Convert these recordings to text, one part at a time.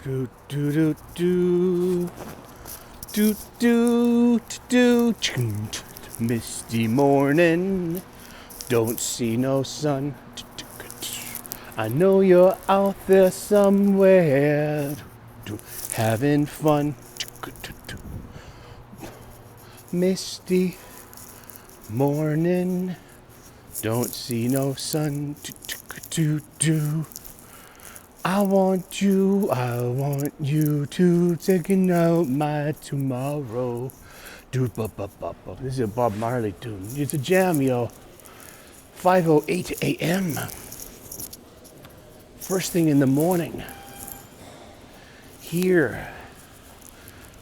Do do do do do do do do. Misty morning, don't see no sun. I know you're out there somewhere, having fun. Misty morning, don't see no sun. I want you to take out my tomorrow. This is a Bob Marley tune. It's a jam, yo. 5:08 a.m. First thing in the morning. Here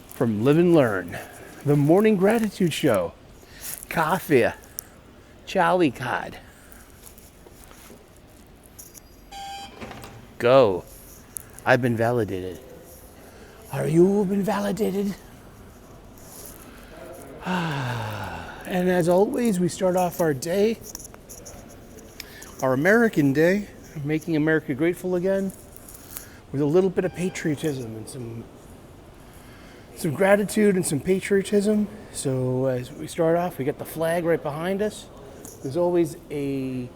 from Live and Learn, the Morning Gratitude Show. Coffee, Charlie card. Go. I've been validated. Are you been validated? And as always, we start off our day, our American day, making America grateful again, with a little bit of patriotism and some gratitude and some patriotism. So as we start off, we get the flag right behind us. There's always an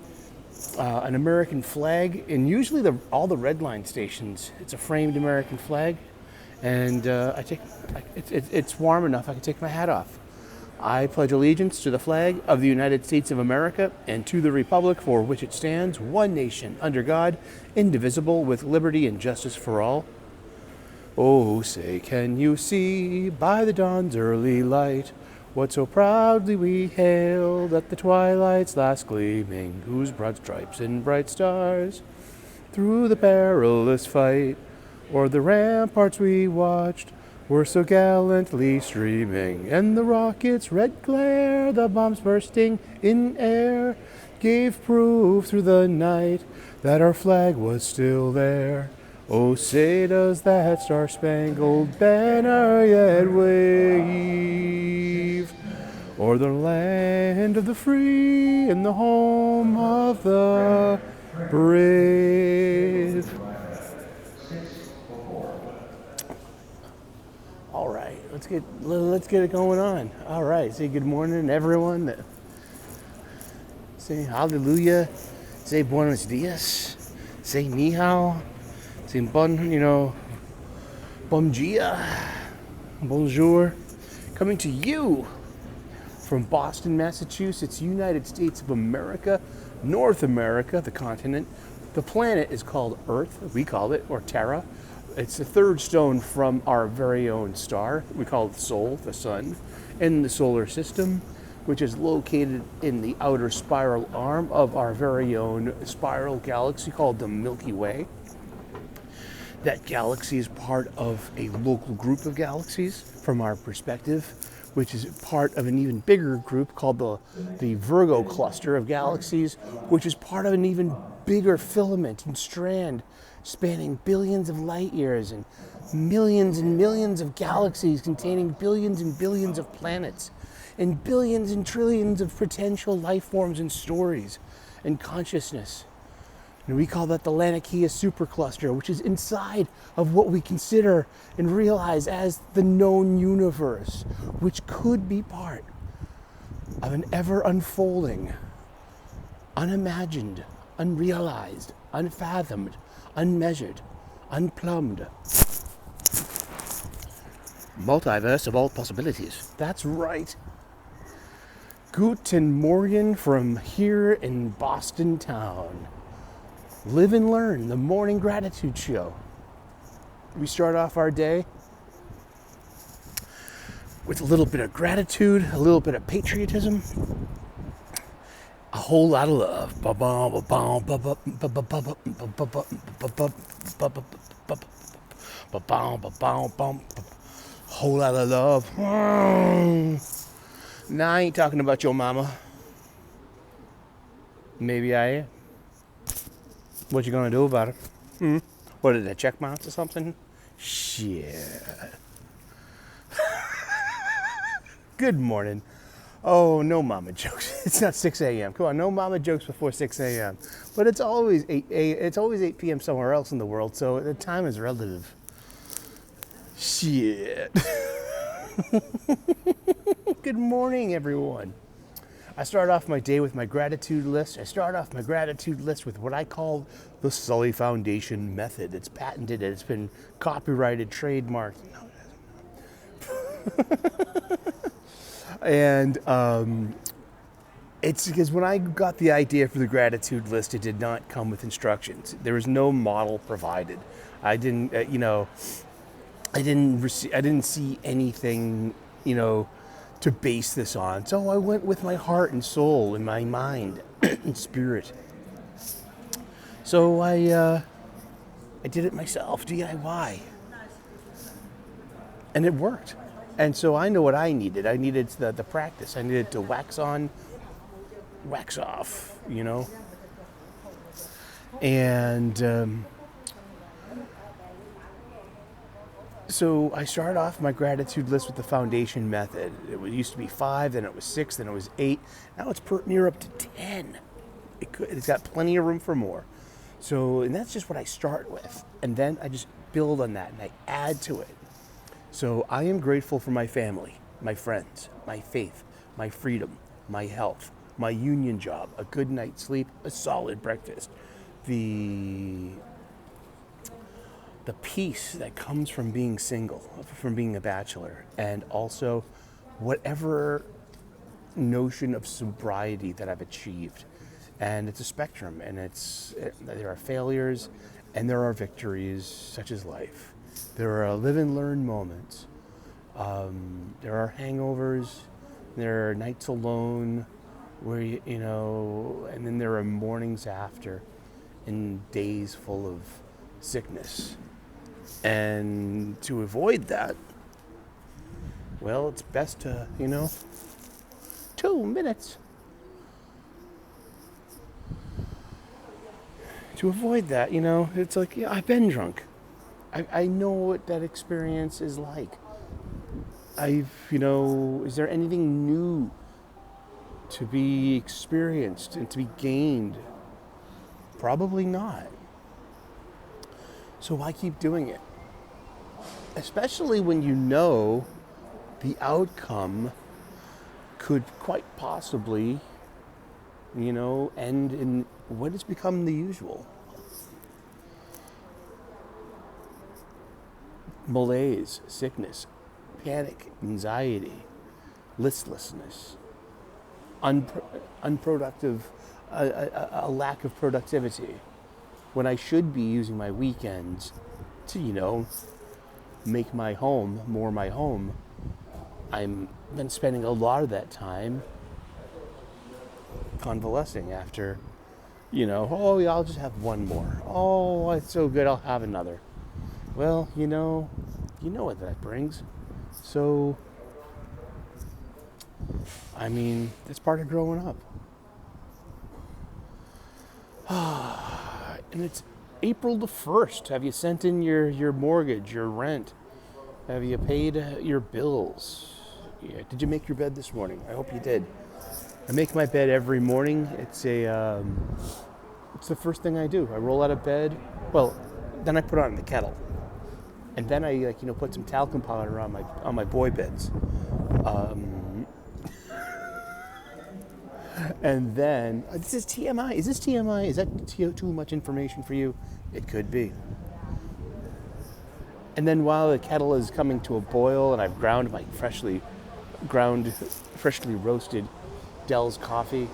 American flag, and usually all the red line stations, it's a framed American flag, and it's warm enough I can take my hat off. I pledge allegiance to the flag of the United States of America and to the republic for which it stands, one nation, under God, indivisible, with liberty and justice for all. Oh, say, can you see by the dawn's early light what so proudly we hailed at the twilight's last gleaming, whose broad stripes and bright stars through the perilous fight o'er the ramparts we watched were so gallantly streaming, and the rocket's red glare, the bombs bursting in air, gave proof through the night that our flag was still there. Oh, say does that star-spangled banner yet wave o'er the land of the free and the home of the brave. All right, let's get it going on. All right, say good morning, everyone. Say hallelujah. Say buenos dias. Say ni hao. Say bon dia, bonjour. Coming to you from Boston, Massachusetts, United States of America, North America, the continent. The planet is called Earth, we call it, or Terra. It's the third stone from our very own star. We call it Sol, the sun, in the solar system, which is located in the outer spiral arm of our very own spiral galaxy called the Milky Way. That galaxy is part of a local group of galaxies from our perspective, which is part of an even bigger group called the Virgo cluster of galaxies, which is part of an even bigger filament and strand spanning billions of light years and millions of galaxies containing billions and billions of planets and billions and trillions of potential life forms and stories and consciousness. And we call that the Laniakea supercluster, which is inside of what we consider and realize as the known universe, which could be part of an ever unfolding, unimagined, unrealized, unfathomed, unmeasured, unplumbed multiverse of all possibilities. That's right. Guten Morgen from here in Boston town. Live and Learn, the Morning Gratitude Show. We start off our day with a little bit of gratitude, a little bit of patriotism, a whole lot of love. Whole lot of love. Nah, I ain't talking about your mama. Maybe I am. What you gonna do about it? What is that, check bounce or something? Shit. Good morning. Oh, no mama jokes. It's not 6 a.m. Come on, no mama jokes before 6 a.m. But it's always 8 p.m. somewhere else in the world, so the time is relative. Shit. Good morning, everyone. I start off my day with my gratitude list. I start off my gratitude list with what I call the Sully Foundation method. It's patented. It's been copyrighted, trademarked. No, it hasn't. And it's because when I got the idea for the gratitude list, it did not come with instructions. There was no model provided. I didn't, I didn't see anything, to base this on. So I went with my heart and soul and my mind and spirit. So I did it myself, DIY. And it worked. And so I know what I needed. I needed the practice. I needed to wax on, wax off, And so I started off my gratitude list with the foundation method. It used to be 5, then it was 6, then it was 8. Now it's near up to 10. It's got plenty of room for more. So, and that's just what I start with. And then I just build on that and I add to it. So I am grateful for my family, my friends, my faith, my freedom, my health, my union job, a good night's sleep, a solid breakfast, the peace that comes from being single, from being a bachelor, and also whatever notion of sobriety that I've achieved. And it's a spectrum, and there are failures and there are victories, such as life. There are live and learn moments. There are hangovers. There are nights alone where, and then there are mornings after and days full of sickness. And to avoid that, well, it's best to, 2 minutes. To avoid that, it's like, I've been drunk. I know what that experience is like. Is there anything new to be experienced and to be gained? Probably not. So why keep doing it? Especially when you know the outcome could quite possibly, end in what has become the usual. Malaise, sickness, panic, anxiety, listlessness, unproductive, a lack of productivity. When I should be using my weekends to, make my home more my home, I've been spending a lot of that time convalescing after, I'll just have one more. Oh, it's so good, I'll have another. Well, you know what that brings. So, it's part of growing up. And it's April the 1st. Have you sent in your mortgage, your rent? Have you paid your bills? Yeah. Did you make your bed this morning? I hope you did. I make my bed every morning. It's the first thing I do. I roll out of bed. Well, then I put on the kettle. And then I put some talcum powder on my boy beds. And then, this is TMI. Is this TMI? Is that too much information for you? It could be. And then while the kettle is coming to a boil and I've ground my freshly roasted Dell's coffee,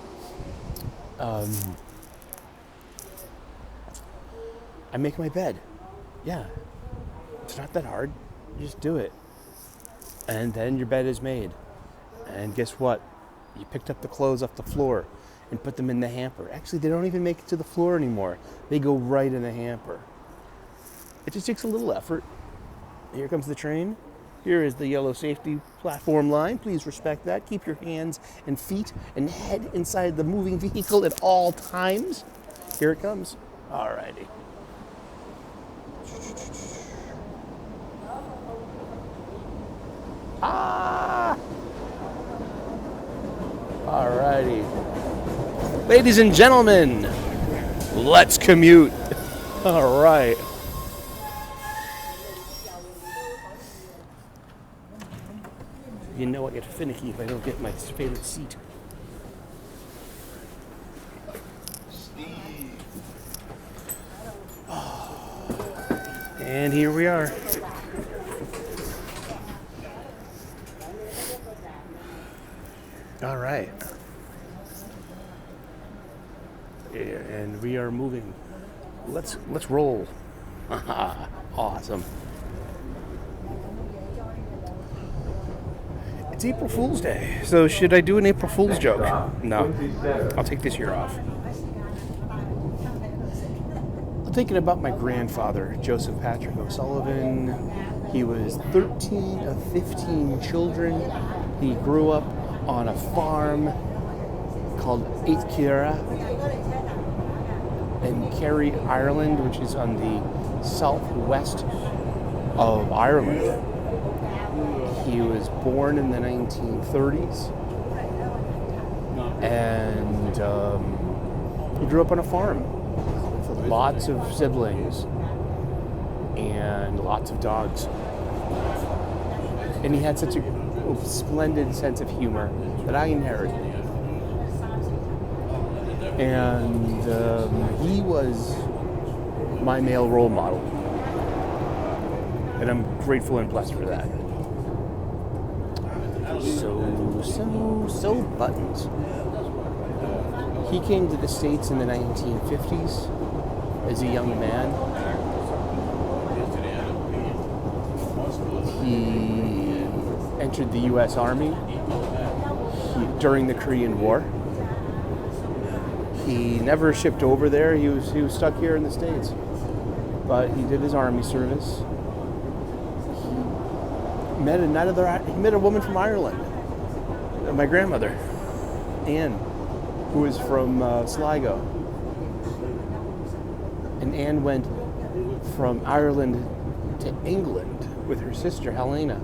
I make my bed. Yeah. It's not that hard. You just do it. And then your bed is made. And guess what? You picked up the clothes off the floor and put them in the hamper. Actually, they don't even make it to the floor anymore. They go right in the hamper. It just takes a little effort. Here comes the train. Here is the yellow safety platform line. Please respect that. Keep your hands and feet and head inside the moving vehicle at all times. Here it comes. Alrighty. Ah! Alrighty. Ladies and gentlemen, let's commute. All right. you know I get finicky if I don't get my favorite seat. And here we are. All right. And we are moving. Let's roll. Awesome. It's April Fool's Day. So should I do an April Fool's joke? No. I'll take this year off. I'm thinking about my grandfather, Joseph Patrick O'Sullivan. He was 13 of 15 children. He grew up on a farm called Aitkira in Kerry, Ireland, which is on the southwest of Ireland. He was born in the 1930s, and he grew up on a farm with lots of siblings and lots of dogs. And he had such a splendid sense of humor that I inherited. And he was my male role model. And I'm grateful and blessed for that. So Buttons. He came to the States in the 1950s as a young man. He entered the U.S. Army during the Korean War. He never shipped over there. He was stuck here in the States. But he did his Army service. He met a woman from Ireland, my grandmother, Anne, who was from Sligo. And Anne went from Ireland to England with her sister Helena,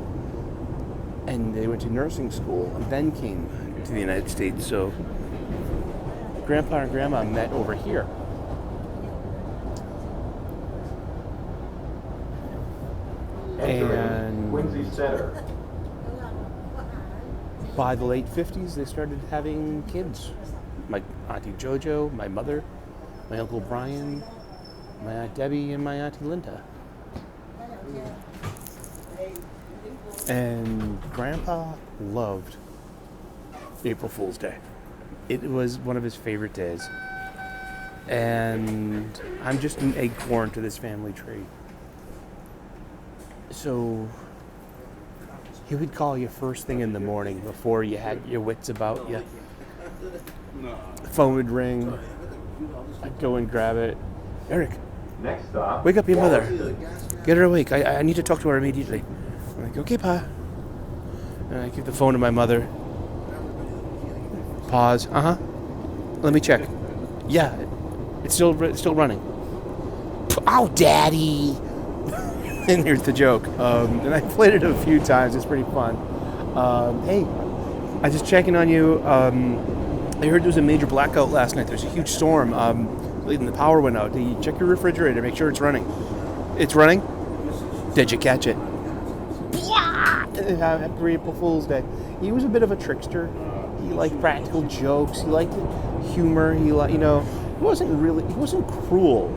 and they went to nursing school and then came to the United States. So Grandpa and Grandma met over here. And by the late 50s, they started having kids. My Auntie Jojo, my mother, my Uncle Brian, my Aunt Debbie, and my Auntie Linda. And Grandpa loved April Fool's Day. It was one of his favorite days. And I'm just an acorn to this family tree. So he would call you first thing in the morning before you had your wits about you. The phone would ring. I'd go and grab it. Eric, next stop, wake up your mother. Get her awake. I need to talk to her immediately. I'm like, okay, Pa. And I give the phone to my mother. Pause. Let me check. Yeah, it's still running. Oh, Daddy. And here's the joke. And I played it a few times. It's pretty fun. Hey, I just checking on you. I heard there was a major blackout last night. There's a huge storm. And the power went out. You check your refrigerator. Make sure it's running. It's running? Did you catch it? Happy April Fool's Day. He was a bit of a trickster. He liked practical jokes. He liked humor. He wasn't cruel,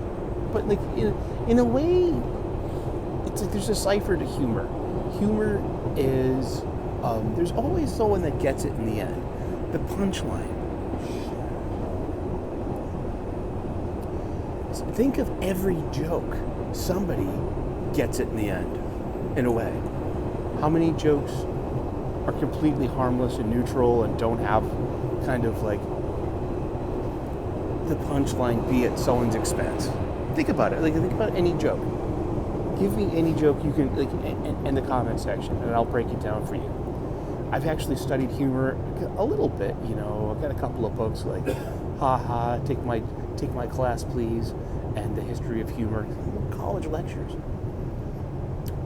but like in a way, it's like there's a cipher to humor. Humor is there's always someone that gets it in the end. The punchline. Think of every joke. Somebody gets it in the end, in a way. How many jokes are completely harmless and neutral and don't have kind of like the punchline be at someone's expense? Think about it. Like, think about any joke. Give me any joke you can, like, in the comment section, and I'll break it down for you. I've actually studied humor a little bit. You know, I've got a couple of books like Ha Ha, Take My Class Please, and The History of Humor, college lectures.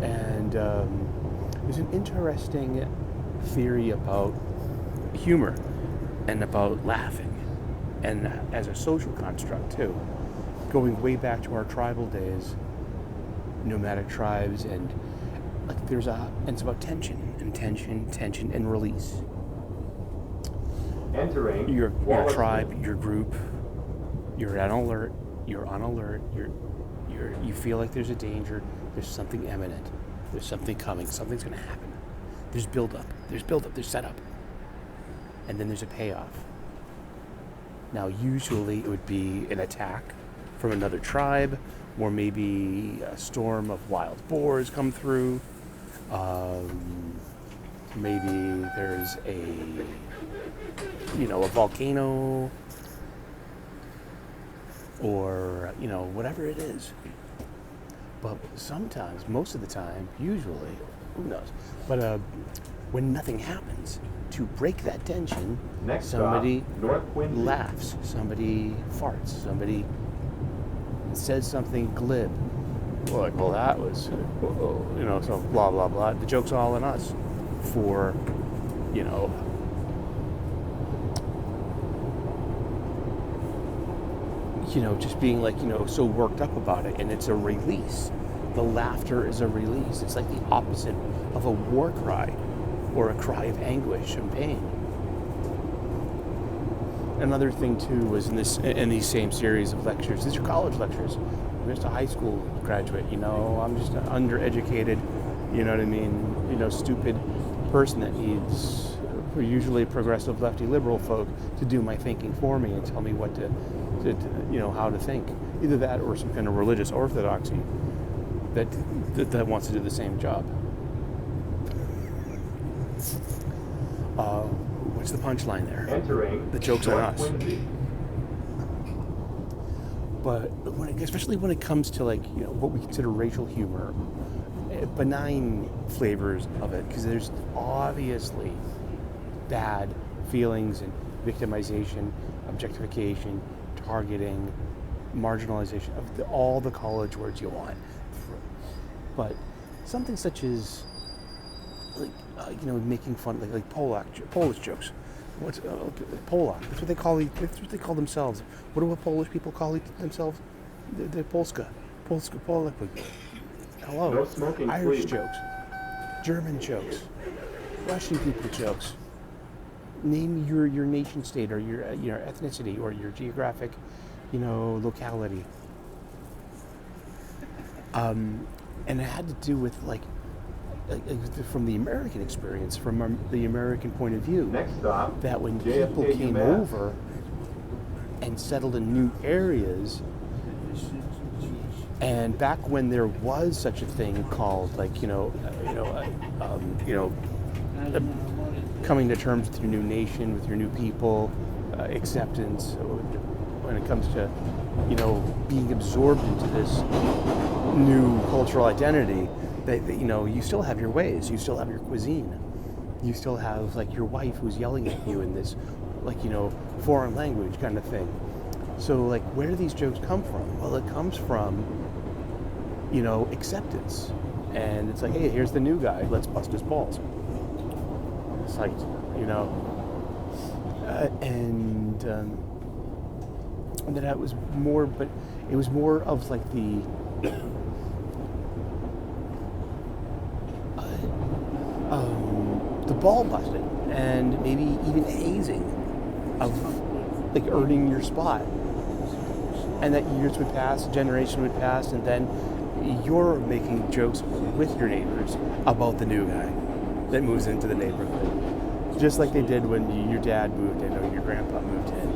And there's an interesting theory about humor and about laughing, and as a social construct too, going way back to our tribal days, nomadic tribes, and like and it's about tension and release. Entering Your Wollaston. tribe, your group, you're on alert. You feel like there's a danger. There's something imminent. There's something coming. Something's going to happen. There's build-up. There's setup. And then there's a payoff. Now, usually it would be an attack from another tribe, or maybe a storm of wild boars come through. Maybe there's a volcano, or whatever it is. But sometimes, most of the time, usually, who knows? But when nothing happens to break that tension, Next somebody stop, North Quincy. laughs, somebody farts, somebody says something glib. Well, that was, so blah, blah, blah. The joke's all on us for, just being so worked up about it. And it's a release. The laughter is a release. It's like the opposite of a war cry or a cry of anguish and pain. Another thing too was in these same series of lectures. These are college lectures. I'm just a high school graduate. I'm just an undereducated, stupid person that needs usually progressive lefty liberal folk to do my thinking for me and tell me what to how to think. Either that or some kind of religious orthodoxy that wants to do the same job. What's the punchline there? Entering The joke's on North us. Quincy. But especially when it comes to what we consider racial humor, benign flavors of it, because there's obviously bad feelings and victimization, objectification, targeting, marginalization of all the college words you want. But something such as making fun like Polish jokes. What's Polak? That's what they call themselves. What do Polish people call themselves? The Polska, Polak people. Hello. No smoking, Irish please. jokes, German jokes, Russian people jokes. Name your nation state or your ethnicity or your geographic, locality. And it had to do with from the American experience, from the American point of view, Next stop, that when JFK people came UMass. over and settled in new areas, and back when there was such a thing called coming to terms with your new nation, with your new people, acceptance, when it comes to being absorbed into this new cultural identity, that you still have your ways, you still have your cuisine, you still have your wife who's yelling at you in this foreign language kind of thing. So where do these jokes come from? Well, it comes from acceptance, and it's hey, here's the new guy, let's bust his balls. It's and that was more, but it was more of the ball busting and maybe even hazing of earning your spot, and that years would pass, a generation would pass, and then you're making jokes with your neighbors about the new guy that moves into the neighborhood, just like they did when your dad moved in or your grandpa moved in.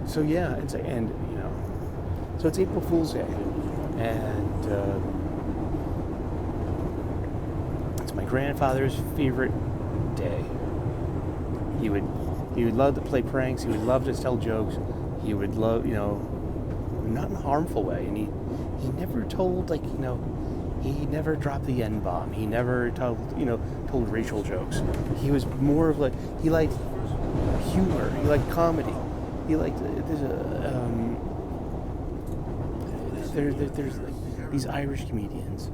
So yeah, so it's April Fool's Day, and it's my grandfather's favorite day. He would love to play pranks. He would love to tell jokes. He would love, not in a harmful way. And he never told he never dropped the N-bomb. He never told racial jokes. He was more of he liked humor. He liked comedy. He liked there's these Irish comedians.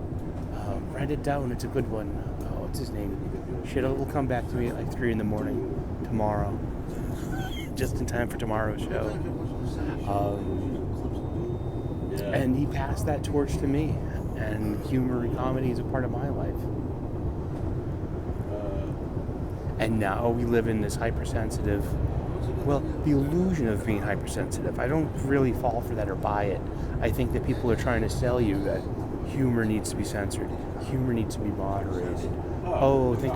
Write it down. It's a good one. Oh, what's his name? Shit, it'll come back to me at 3 a.m. tomorrow, just in time for tomorrow's show. And he passed that torch to me. And humor and comedy is a part of my life. And now we live in this hypersensitive, well, the illusion of being hypersensitive. I don't really fall for that or buy it. I think that people are trying to sell you that humor needs to be censored. Humor needs to be moderated. Oh, think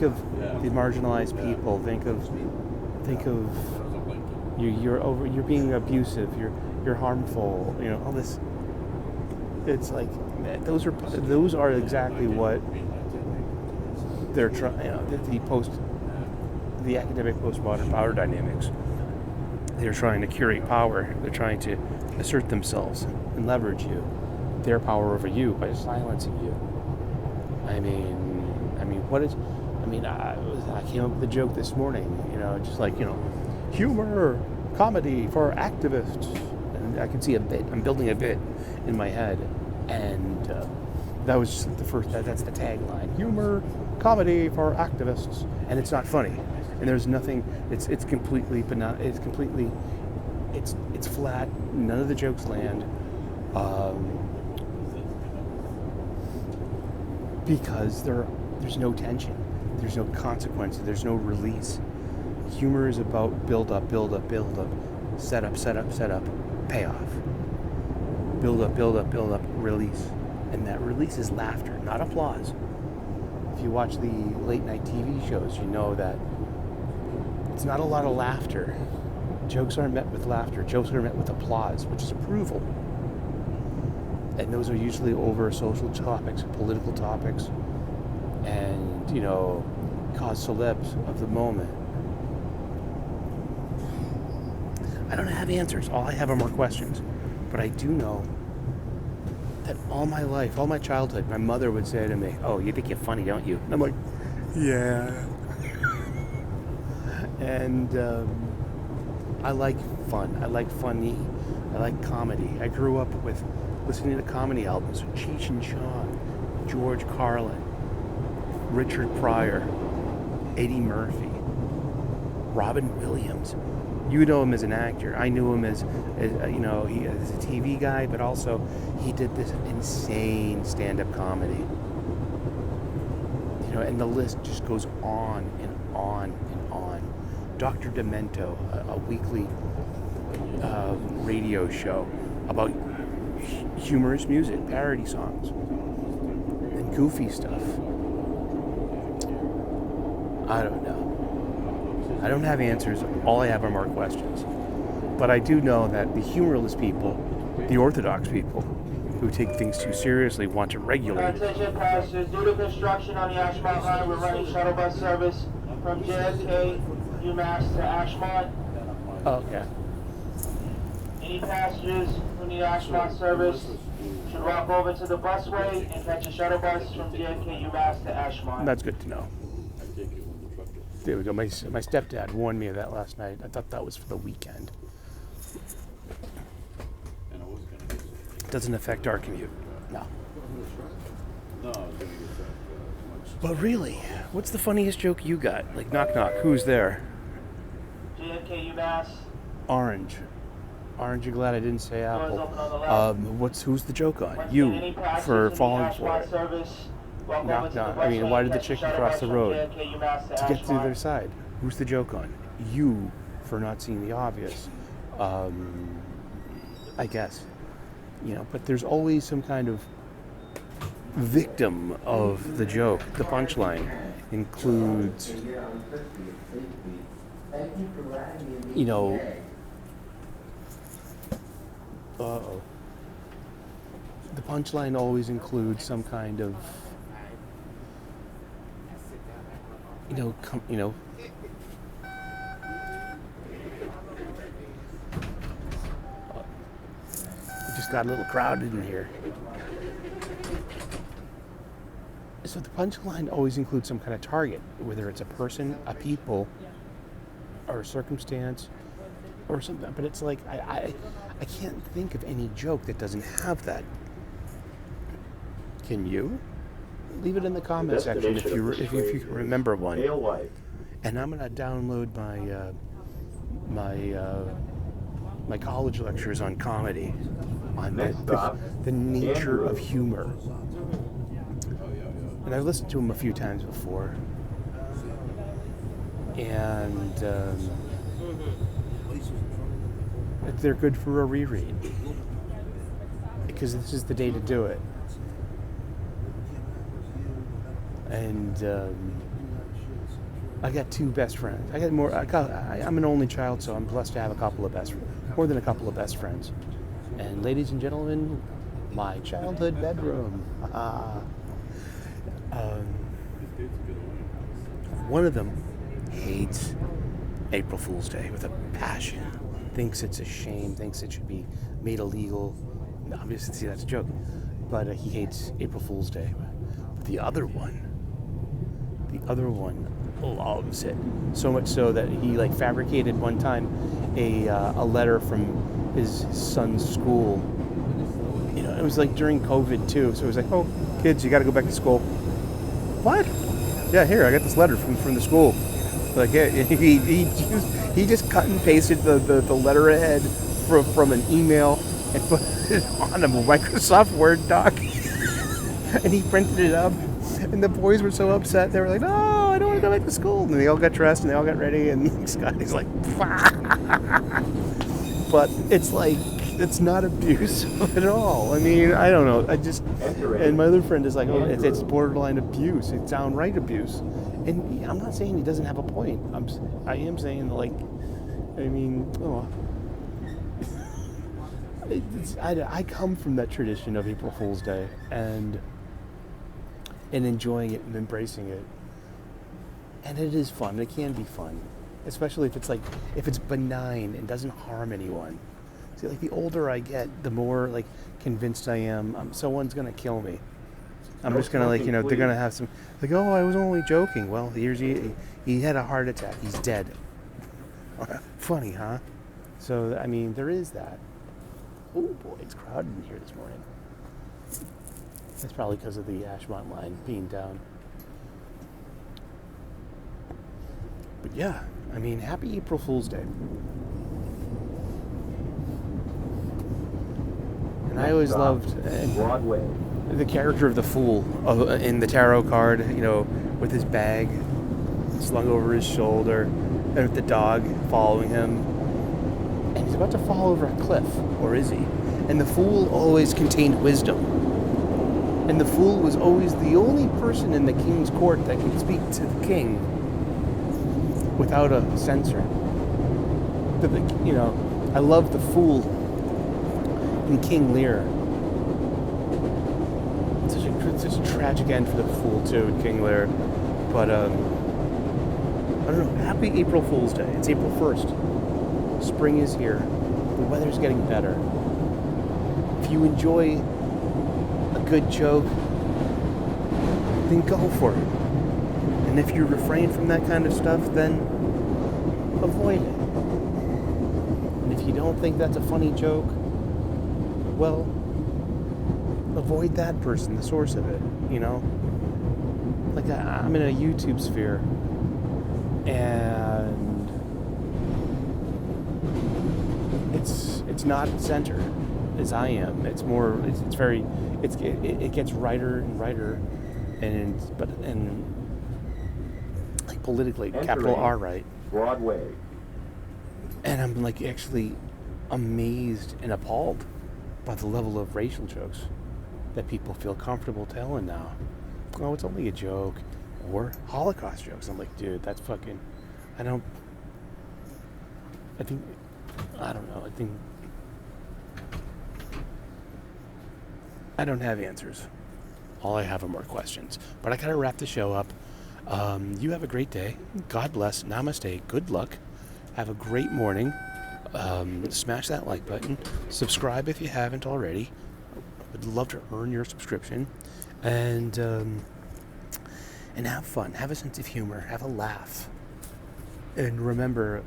of the marginalized people. Think of you're being abusive. You're harmful. You know, all this. It's like those are exactly what they're trying. You know, the academic postmodern power dynamics. They're trying to curate power. They're trying to assert themselves and leverage you, their power over you by silencing you. I came up with a joke this morning. You know, just like, you know, humor, comedy for activists, and I can see a bit. I'm building a bit in my head, and that was just the first. That's the tagline: humor, comedy for activists, and it's not funny. And there's nothing. It's completely banana. It's completely. It's flat. None of the jokes land. Because there's no tension, there's no consequences, there's no release. Humor is about build up, set up, payoff. Build up, release. And that release is laughter, not applause. If you watch the late night TV shows, you know that it's not a lot of laughter. Jokes aren't met with laughter, jokes are met with applause, which is approval. And those are usually over social topics, political topics, and, you know, cause celebs of the moment. I don't have answers. All I have are more questions. But I do know that all my life, all my childhood, my mother would say to me, "Oh, you think you're funny, don't you?" And I'm like, "Yeah." And I like fun. I like funny. I like comedy. I grew up with listening to comedy albums, Cheech and Chong, George Carlin, Richard Pryor, Eddie Murphy, Robin Williams. You know him as an actor. I knew him as you know, he as a TV guy, but also he did this insane stand-up comedy. You know, and the list just goes on and on and on. Dr. Demento, a weekly radio show about humorous music, parody songs, and goofy stuff. I don't know. I don't have answers. All I have are more questions. But I do know that the humorless people, the orthodox people, who take things too seriously, want to regulate. Attention passengers, due to construction on the Ashmont line, we're running shuttle bus service from JFK, UMass to Ashmont. Oh, yeah. Any passengers who need Ashmont service should walk over to the busway and catch a shuttle bus from JFK, UMass to Ashmont. That's good to know. There we go. My stepdad warned me of that last night. I thought that was for the weekend. Doesn't affect our commute. No. But really, what's the funniest joke you got? Like, knock knock, who's there? JFK, UMass. Orange. Orange, you're glad I didn't say Doors apple. open on the left. Who's the joke on? Once You, again, any passengers for who falling need for Ashmont it. service, walk Knock, over to the knock. I mean, busway why and did the catch a chicken shuttle cross bus the from road? JFK, UMass to To get to the Ashmont. other side. Who's the joke on? You, for not seeing the obvious. I guess. You know, but there's always some kind of victim of the joke. The punchline includes, you know, uh-oh. The punchline always includes some kind of, you know, it just got a little crowded in here. So the punchline always includes some kind of target, whether it's a person, a people, or a circumstance, or something. But it's like I can't think of any joke that doesn't have that. Can you? Leave it in the comment section if you remember one. And I'm gonna download my college lectures on comedy on the nature of humor. And I've listened to them a few times before. And they're good for a reread. Because this is the day to do it. And I got two best friends. I'm an only child, so I'm blessed to have more than a couple of best friends. And ladies and gentlemen, my childhood bedroom. One of them hates April Fool's Day with a passion. Thinks it's a shame. Thinks it should be made illegal. Obviously, see, that's a joke. But he hates April Fool's Day. The other one loves it. So much so that he fabricated one time a letter from his son's school. You know, it was during COVID too. So it was oh, kids, you got to go back to school. What? Yeah, here, I got this letter from the school. Yeah, he just cut and pasted the letterhead from an email and put it on a Microsoft Word doc. And he printed it up. And the boys were so upset. They were like, no, I don't want to go back to school. And they all got dressed and they all got ready. And Scotty's like, but it's not abusive at all. I mean, I don't know. And my other friend is like, oh, it's borderline abuse. It's downright abuse. And I'm not saying he doesn't have a point. I am saying I come from that tradition of April Fool's Day and enjoying it and embracing it. And it is fun. It can be fun. Especially if it's benign and doesn't harm anyone. See, the older I get, the more convinced I am someone's gonna kill me. I'm just gonna they're gonna have some oh, I was only joking. Well, he had a heart attack. He's dead. Funny, huh? So I mean, there is that. Oh boy, it's crowded in here this morning. That's probably because of the Ashmont line being down. But yeah, I mean, happy April Fool's Day. And I always loved Broadway. The character of the fool in the tarot card, with his bag slung over his shoulder, and with the dog following him. And he's about to fall over a cliff, or is he? And the fool always contained wisdom. And the fool was always the only person in the king's court that could speak to the king without a censor. I love the fool in King Lear. It's such a tragic end for the fool too in King Lear. But I don't know. Happy April Fool's Day. It's April 1st. Spring is here. The weather's getting better. If you enjoy a good joke, then go for it. And if you refrain from that kind of stuff, then avoid it. And if you don't think that's a funny joke, well, avoid that person, the source of it, I'm in a YouTube sphere, and it's not centered as I am. It's more, it gets righter and righter, and politically, capital R right. Broadway. And I'm actually amazed and appalled by the level of racial jokes that people feel comfortable telling now. Oh, it's only a joke. Or Holocaust jokes. I'm like, dude, that's fucking... I don't know. I don't have answers. All I have are more questions. But I gotta wrap the show up. You have a great day. God bless. Namaste. Good luck. Have a great morning. Smash that like button. Subscribe if you haven't already. I'd love to earn your subscription. And have fun. Have a sense of humor. Have a laugh. And remember,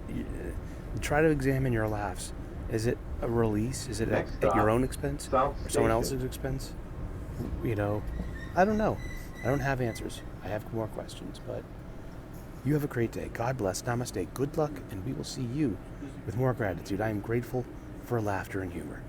try to examine your laughs. Is it a release? Is it at your own expense? Or someone else's expense? I don't know. I don't have answers. I have more questions. But you have a great day. God bless. Namaste. Good luck. And we will see you with more gratitude. I am grateful for laughter and humor.